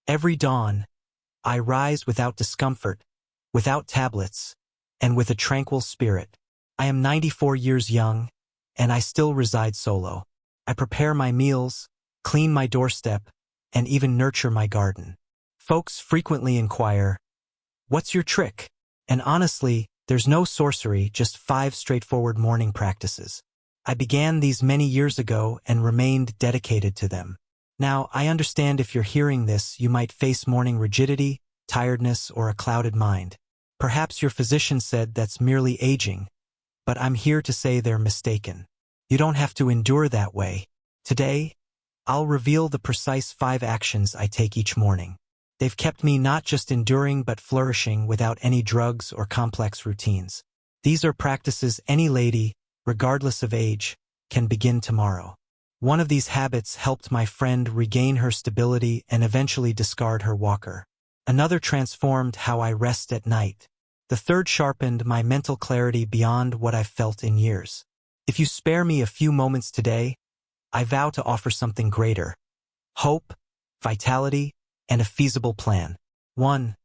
Every dawn, I rise without discomfort, without tablets, and with a tranquil spirit. I am 94 years young, and I still reside solo. I prepare my meals, clean my doorstep, and even nurture my garden. Folks frequently inquire, "What's your trick?" And honestly, there's no sorcery, just 5 straightforward morning practices. I began these many years ago and remained dedicated to them. Now, I understand if you're hearing this, you might face morning rigidity, tiredness, or a clouded mind. Perhaps your physician said that's merely aging, but I'm here to say they're mistaken. You don't have to endure that way. Today, I'll reveal the precise 5 actions I take each morning. They've kept me not just enduring but flourishing without any drugs or complex routines. These are practices any lady, regardless of age, can begin tomorrow. One of these habits helped my friend regain her stability and eventually discard her walker. Another transformed how I rest at night. The third sharpened my mental clarity beyond what I've felt in years. If you spare me a few moments today, I vow to offer something greater: hope, vitality, and a feasible plan. 1.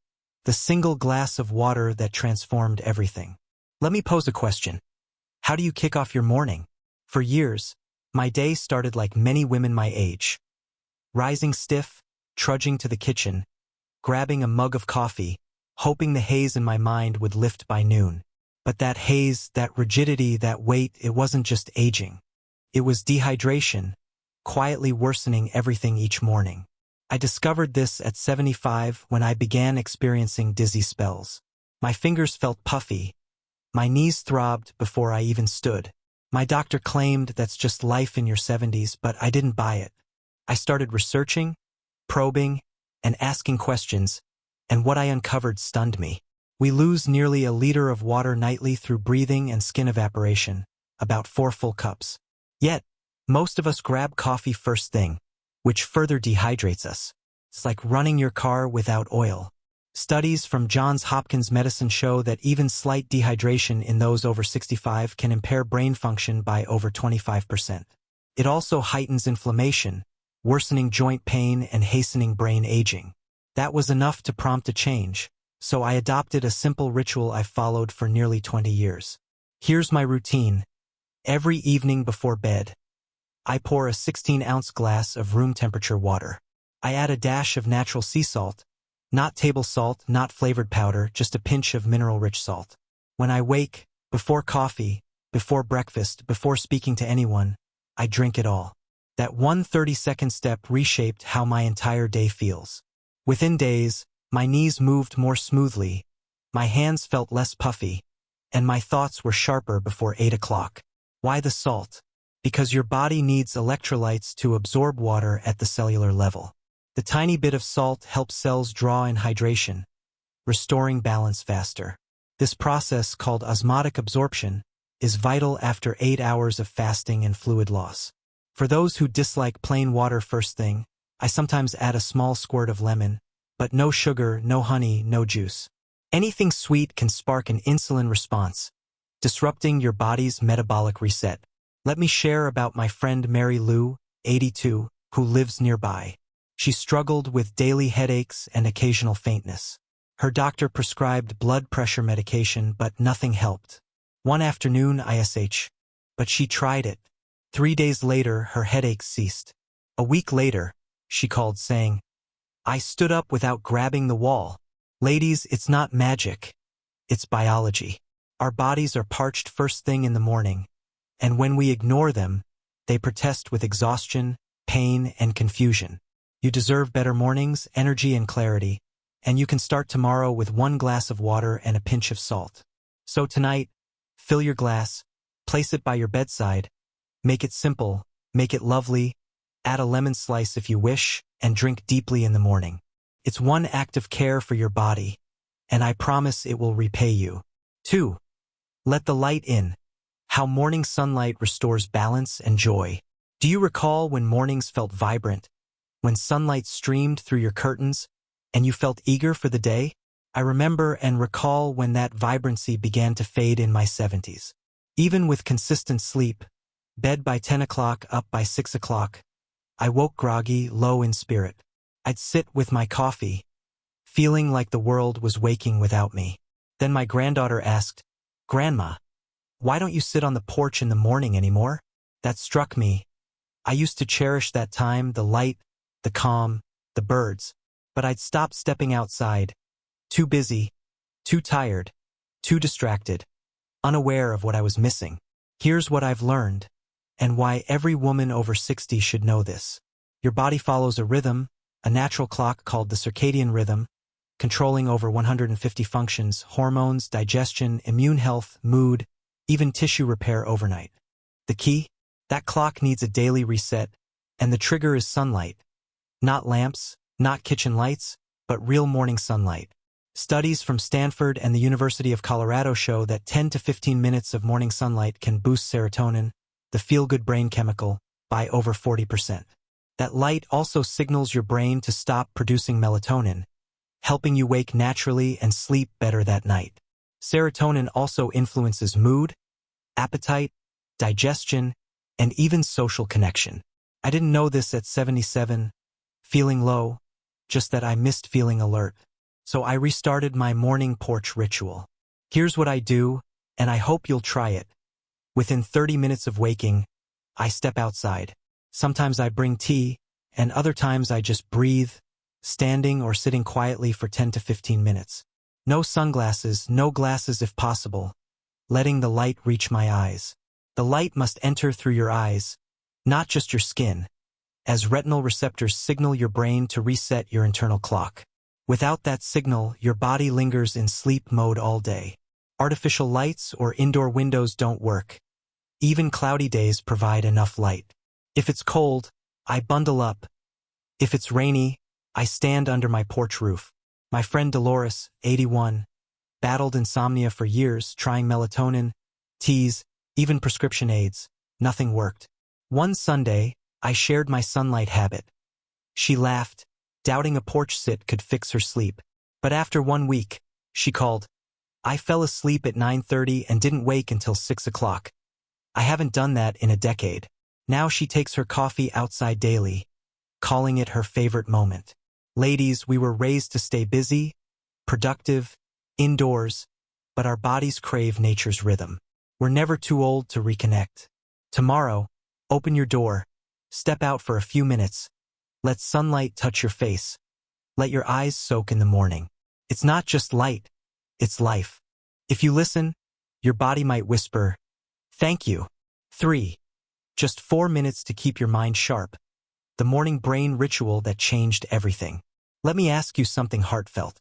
The single glass of water that transformed everything. Let me pose a question. How do you kick off your morning? For years, my day started like many women my age. Rising stiff, trudging to the kitchen, grabbing a mug of coffee, hoping the haze in my mind would lift by noon. But that haze, that rigidity, that weight, it wasn't just aging. It was dehydration, quietly worsening everything each morning. I discovered this at 75 when I began experiencing dizzy spells. My fingers felt puffy. My knees throbbed before I even stood. My doctor claimed that's just life in your 70s, but I didn't buy it. I started researching, probing, and asking questions, and what I uncovered stunned me. We lose nearly a liter of water nightly through breathing and skin evaporation, about 4 full cups. Yet, most of us grab coffee first thing, which further dehydrates us. It's like running your car without oil. Studies from Johns Hopkins Medicine show that even slight dehydration in those over 65 can impair brain function by over 25%. It also heightens inflammation, worsening joint pain and hastening brain aging. That was enough to prompt a change, so I adopted a simple ritual I've followed for nearly 20 years. Here's my routine. Every evening before bed, I pour a 16-ounce glass of room-temperature water. I add a dash of natural sea salt, not table salt, not flavored powder, just a pinch of mineral-rich salt. When I wake, before coffee, before breakfast, before speaking to anyone, I drink it all. That one 30-second step reshaped how my entire day feels. Within days, my knees moved more smoothly, my hands felt less puffy, and my thoughts were sharper before 8 o'clock. Why the salt? Because your body needs electrolytes to absorb water at the cellular level. The tiny bit of salt helps cells draw in hydration, restoring balance faster. This process, called osmotic absorption, is vital after 8 hours of fasting and fluid loss. For those who dislike plain water first thing, I sometimes add a small squirt of lemon, but no sugar, no honey, no juice. Anything sweet can spark an insulin response, disrupting your body's metabolic reset. Let me share about my friend Mary Lou, 82, who lives nearby. She struggled with daily headaches and occasional faintness. Her doctor prescribed blood pressure medication, but nothing helped. One afternoon, but she tried it. 3 days later, her headaches ceased. A week later, she called saying, "I stood up without grabbing the wall." Ladies, it's not magic. It's biology. Our bodies are parched first thing in the morning, and when we ignore them, they protest with exhaustion, pain, and confusion. You deserve better mornings, energy, and clarity, and you can start tomorrow with 1 glass of water and a pinch of salt. So tonight, fill your glass, place it by your bedside, make it simple, make it lovely, add a lemon slice if you wish, and drink deeply in the morning. It's one act of care for your body, and I promise it will repay you. 2. Let the light in. How morning sunlight restores balance and joy. Do you recall when mornings felt vibrant, when sunlight streamed through your curtains, and you felt eager for the day? I remember and recall when that vibrancy began to fade in my 70s. Even with consistent sleep, bed by 10 o'clock, up by 6 o'clock, I woke groggy, low in spirit. I'd sit with my coffee, feeling like the world was waking without me. Then my granddaughter asked, "Grandma, why don't you sit on the porch in the morning anymore?" That struck me. I used to cherish that time, the light, the calm, the birds. But I'd stopped stepping outside. Too busy, too tired, too distracted, unaware of what I was missing. Here's what I've learned, and why every woman over 60 should know this. Your body follows a rhythm, a natural clock called the circadian rhythm, controlling over 150 functions: hormones, digestion, immune health, mood, even tissue repair overnight. The key? That clock needs a daily reset, and the trigger is sunlight. Not lamps, not kitchen lights, but real morning sunlight. Studies from Stanford and the University of Colorado show that 10 to 15 minutes of morning sunlight can boost serotonin, the feel-good brain chemical, by over 40%. That light also signals your brain to stop producing melatonin, helping you wake naturally and sleep better that night. Serotonin also influences mood, appetite, digestion, and even social connection. I didn't know this at 77, feeling low, just that I missed feeling alert. So I restarted my morning porch ritual. Here's what I do, and I hope you'll try it. Within 30 minutes of waking, I step outside. Sometimes I bring tea, and other times I just breathe, standing or sitting quietly for 10 to 15 minutes. No sunglasses, no glasses if possible, letting the light reach my eyes. The light must enter through your eyes, not just your skin, as retinal receptors signal your brain to reset your internal clock. Without that signal, your body lingers in sleep mode all day. Artificial lights or indoor windows don't work. Even cloudy days provide enough light. If it's cold, I bundle up. If it's rainy, I stand under my porch roof. My friend Dolores, 81, battled insomnia for years, trying melatonin, teas, even prescription aids. Nothing worked. One Sunday, I shared my sunlight habit. She laughed, doubting a porch sit could fix her sleep. But after 1 week, she called. I fell asleep at 9:30 and didn't wake until 6 o'clock. I haven't done that in a decade. Now she takes her coffee outside daily, calling it her favorite moment. Ladies, we were raised to stay busy, productive, indoors, but our bodies crave nature's rhythm. We're never too old to reconnect. Tomorrow, open your door, step out for a few minutes, let sunlight touch your face, let your eyes soak in the morning. It's not just light, it's life. If you listen, your body might whisper, "Thank you." 3. Just 4 minutes to keep your mind sharp. The morning brain ritual that changed everything. Let me ask you something heartfelt.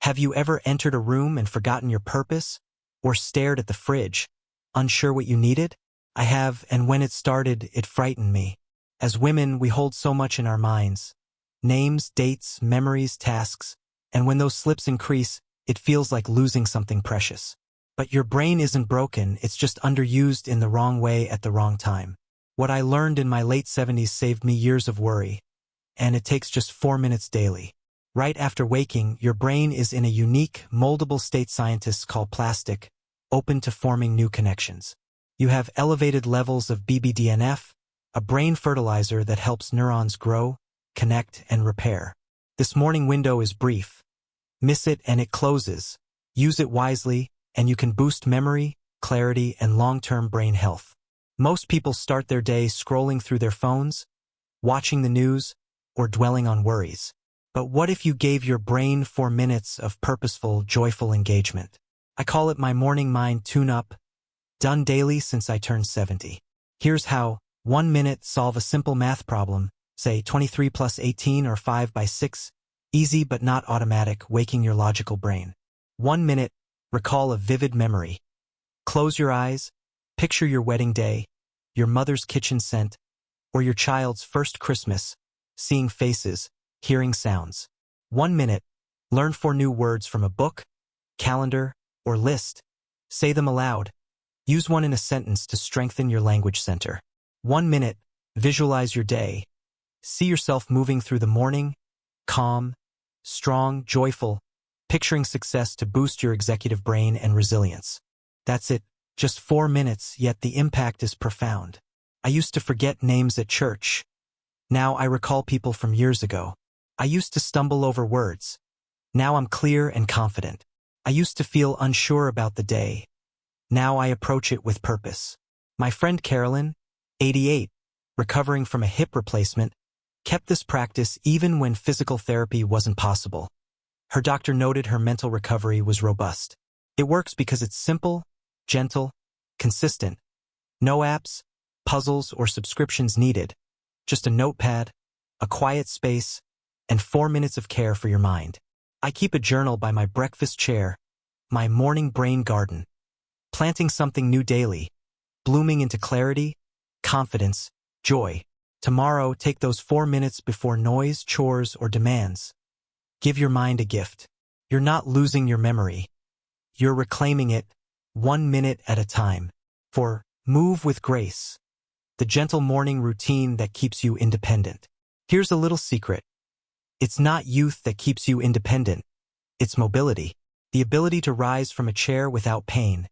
Have you ever entered a room and forgotten your purpose? Or stared at the fridge, unsure what you needed? I have, and when it started, it frightened me. As women, we hold so much in our minds. Names, dates, memories, tasks. And when those slips increase, it feels like losing something precious. But your brain isn't broken, it's just underused in the wrong way at the wrong time. What I learned in my late 70s saved me years of worry. And it takes just 4 minutes daily. Right after waking, your brain is in a unique, moldable state scientists call plastic, open to forming new connections. You have elevated levels of BBDNF, a brain fertilizer that helps neurons grow, connect, and repair. This morning window is brief. Miss it and it closes. Use it wisely, and you can boost memory, clarity, and long-term brain health. Most people start their day scrolling through their phones, watching the news, or dwelling on worries. But what if you gave your brain 4 minutes of purposeful, joyful engagement? I call it my morning mind tune-up, done daily since I turned 70. Here's how. 1 minute, solve a simple math problem, say 23 plus 18 or 5 by 6, easy but not automatic, waking your logical brain. 1 minute, recall a vivid memory. Close your eyes, picture your wedding day, your mother's kitchen scent, or your child's first Christmas, seeing faces, hearing sounds. 1 minute, learn 4 new words from a book, calendar, or list. Say them aloud. Use one in a sentence to strengthen your language center. 1 minute, visualize your day. See yourself moving through the morning, calm, strong, joyful, picturing success to boost your executive brain and resilience. That's it, just 4 minutes, yet the impact is profound. I used to forget names at church. Now I recall people from years ago. I used to stumble over words. Now I'm clear and confident. I used to feel unsure about the day. Now I approach it with purpose. My friend Carolyn, 88, recovering from a hip replacement, kept this practice even when physical therapy wasn't possible. Her doctor noted her mental recovery was robust. It works because it's simple, gentle, consistent. No apps, puzzles, or subscriptions needed. Just a notepad, a quiet space, and 4 minutes of care for your mind. I keep a journal by my breakfast chair, my morning brain garden. Planting something new daily, blooming into clarity, confidence, joy. Tomorrow, take those 4 minutes before noise, chores, or demands. Give your mind a gift. You're not losing your memory. You're reclaiming it, 1 minute at a time. For Move with Grace, the gentle morning routine that keeps you independent. Here's a little secret. It's not youth that keeps you independent. It's mobility. The ability to rise from a chair without pain,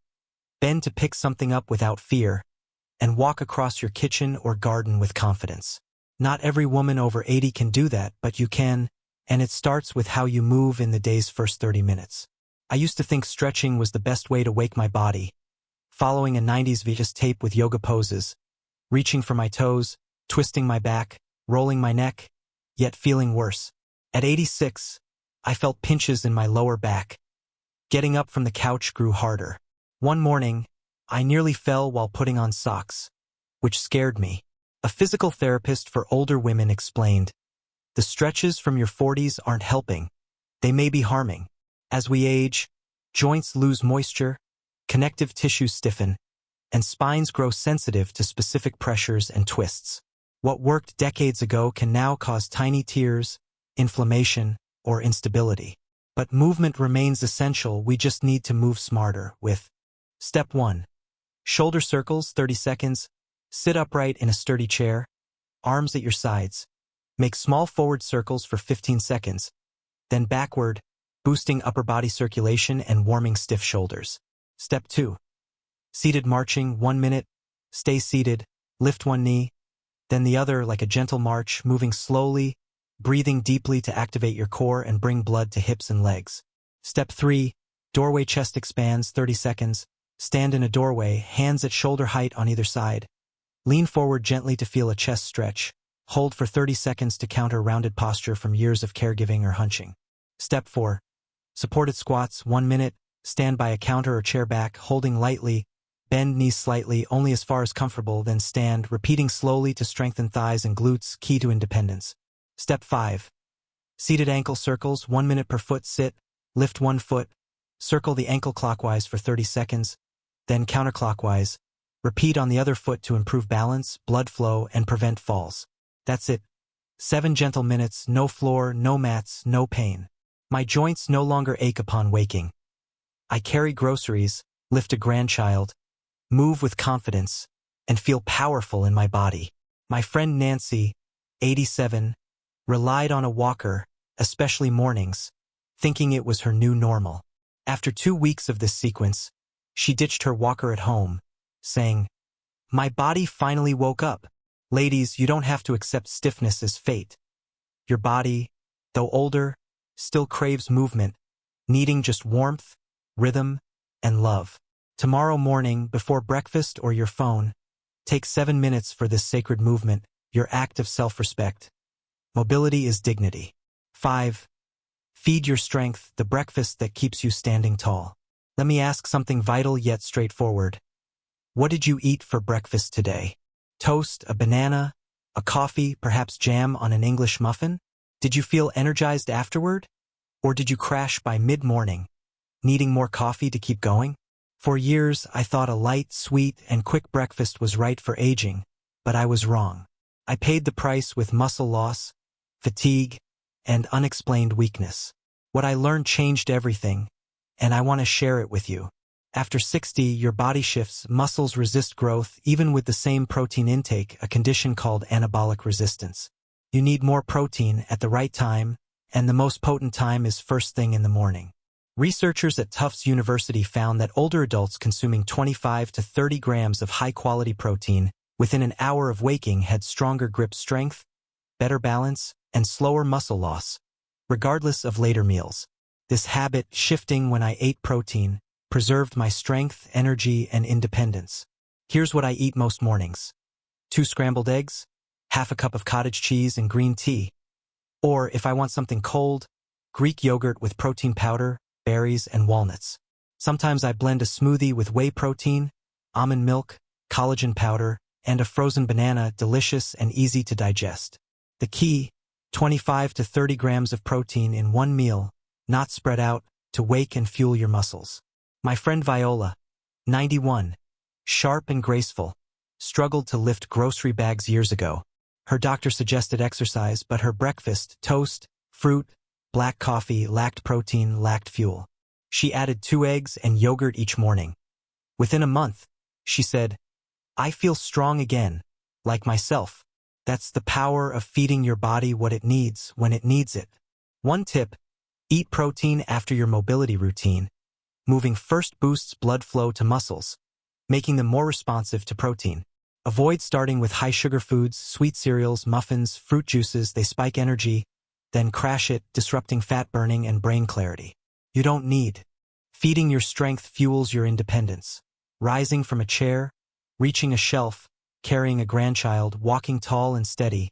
bend to pick something up without fear, and walk across your kitchen or garden with confidence. Not every woman over 80 can do that, but you can, and it starts with how you move in the day's first 30 minutes. I used to think stretching was the best way to wake my body, following a 90s VHS tape with yoga poses, reaching for my toes, twisting my back, rolling my neck, yet feeling worse. At 86, I felt pinches in my lower back. Getting up from the couch grew harder. One morning, I nearly fell while putting on socks, which scared me. A physical therapist for older women explained, "The stretches from your 40s aren't helping. They may be harming. As we age, joints lose moisture, connective tissues stiffen, and spines grow sensitive to specific pressures and twists. What worked decades ago can now cause tiny tears, inflammation, or instability. But movement remains essential. We just need to move smarter with Step 1. Shoulder circles, 30 seconds. Sit upright in a sturdy chair, arms at your sides. Make small forward circles for 15 seconds, then backward, boosting upper body circulation and warming stiff shoulders. Step 2. Seated marching, 1 minute. Stay seated, lift one knee, then the other like a gentle march, moving slowly, breathing deeply to activate your core and bring blood to hips and legs. Step 3. Doorway chest expands, 30 seconds. Stand in a doorway, hands at shoulder height on either side. Lean forward gently to feel a chest stretch. Hold for 30 seconds to counter rounded posture from years of caregiving or hunching. Step 4. Supported squats, 1 minute. Stand by a counter or chair back, holding lightly. Bend knees slightly, only as far as comfortable, then stand, repeating slowly to strengthen thighs and glutes, key to independence. Step 5. Seated ankle circles, 1 minute per foot. Sit, lift one foot, circle the ankle clockwise for 30 seconds, then counterclockwise. Repeat on the other foot to improve balance, blood flow, and prevent falls. That's it. 7 gentle minutes, no floor, no mats, no pain. My joints no longer ache upon waking. I carry groceries, lift a grandchild, move with confidence, and feel powerful in my body. My friend Nancy, 87, relied on a walker, especially mornings, thinking it was her new normal. After 2 weeks of this sequence, she ditched her walker at home, saying, "My body finally woke up." Ladies, you don't have to accept stiffness as fate. Your body, though older, still craves movement, needing just warmth, rhythm, and love. Tomorrow morning, before breakfast or your phone, take 7 minutes for this sacred movement, your act of self-respect. Mobility is dignity. 5. Feed your strength, the breakfast that keeps you standing tall. Let me ask something vital yet straightforward. What did you eat for breakfast today? Toast, a banana, a coffee, perhaps jam on an English muffin? Did you feel energized afterward? Or did you crash by mid-morning, needing more coffee to keep going? For years, I thought a light, sweet, and quick breakfast was right for aging, but I was wrong. I paid the price with muscle loss, fatigue, and unexplained weakness. What I learned changed everything, and I want to share it with you. After 60, your body shifts, muscles resist growth, even with the same protein intake, a condition called anabolic resistance. You need more protein at the right time, and the most potent time is first thing in the morning. Researchers at Tufts University found that older adults consuming 25 to 30 grams of high-quality protein within an hour of waking had stronger grip strength, better balance, and slower muscle loss, regardless of later meals. This habit, shifting when I ate protein, preserved my strength, energy, and independence. Here's what I eat most mornings: 2 scrambled eggs, half a cup of cottage cheese and green tea. Or, if I want something cold, Greek yogurt with protein powder, berries, and walnuts. Sometimes I blend a smoothie with whey protein, almond milk, collagen powder, and a frozen banana, delicious and easy to digest. The key: 25 to 30 grams of protein in one meal, not spread out, to wake and fuel your muscles. My friend Viola, 91, sharp and graceful, struggled to lift grocery bags years ago. Her doctor suggested exercise, but her breakfast, toast, fruit, black coffee, lacked protein, lacked fuel. She added 2 eggs and yogurt each morning. Within a month, she said, "I feel strong again, like myself." That's the power of feeding your body what it needs when it needs it. One tip: eat protein after your mobility routine. Moving first boosts blood flow to muscles, making them more responsive to protein. Avoid starting with high-sugar foods, sweet cereals, muffins, fruit juices. They spike energy, then crash it, disrupting fat burning and brain clarity. You don't need. Feeding your strength fuels your independence. Rising from a chair, reaching a shelf, carrying a grandchild, walking tall and steady,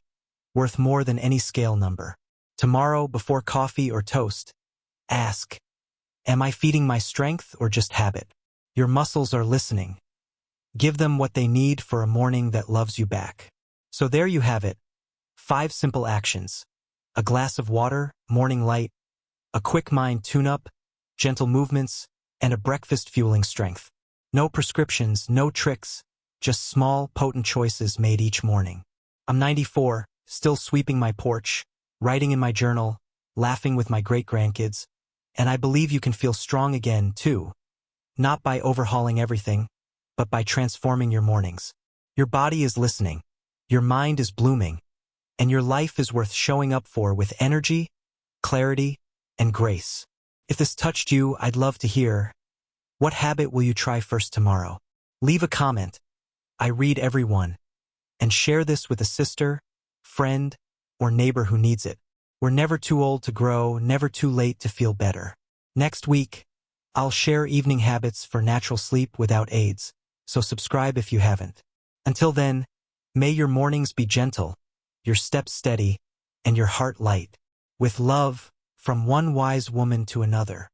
worth more than any scale number. Tomorrow, before coffee or toast, ask, am I feeding my strength or just habit? Your muscles are listening. Give them what they need for a morning that loves you back. So there you have it. 5 simple actions: a glass of water, morning light, a quick mind tune-up, gentle movements, and a breakfast fueling strength. No prescriptions, no tricks, just small, potent choices made each morning. I'm 94, still sweeping my porch, writing in my journal, laughing with my great-grandkids, and I believe you can feel strong again, too. Not by overhauling everything, but by transforming your mornings. Your body is listening, your mind is blooming, and your life is worth showing up for with energy, clarity, and grace. If this touched you, I'd love to hear, what habit will you try first tomorrow? Leave a comment. I read every one. And share this with a sister, friend, or neighbor who needs it. We're never too old to grow, never too late to feel better. Next week, I'll share evening habits for natural sleep without aids, so subscribe if you haven't. Until then, may your mornings be gentle, your steps steady, and your heart light. With love, from one wise woman to another.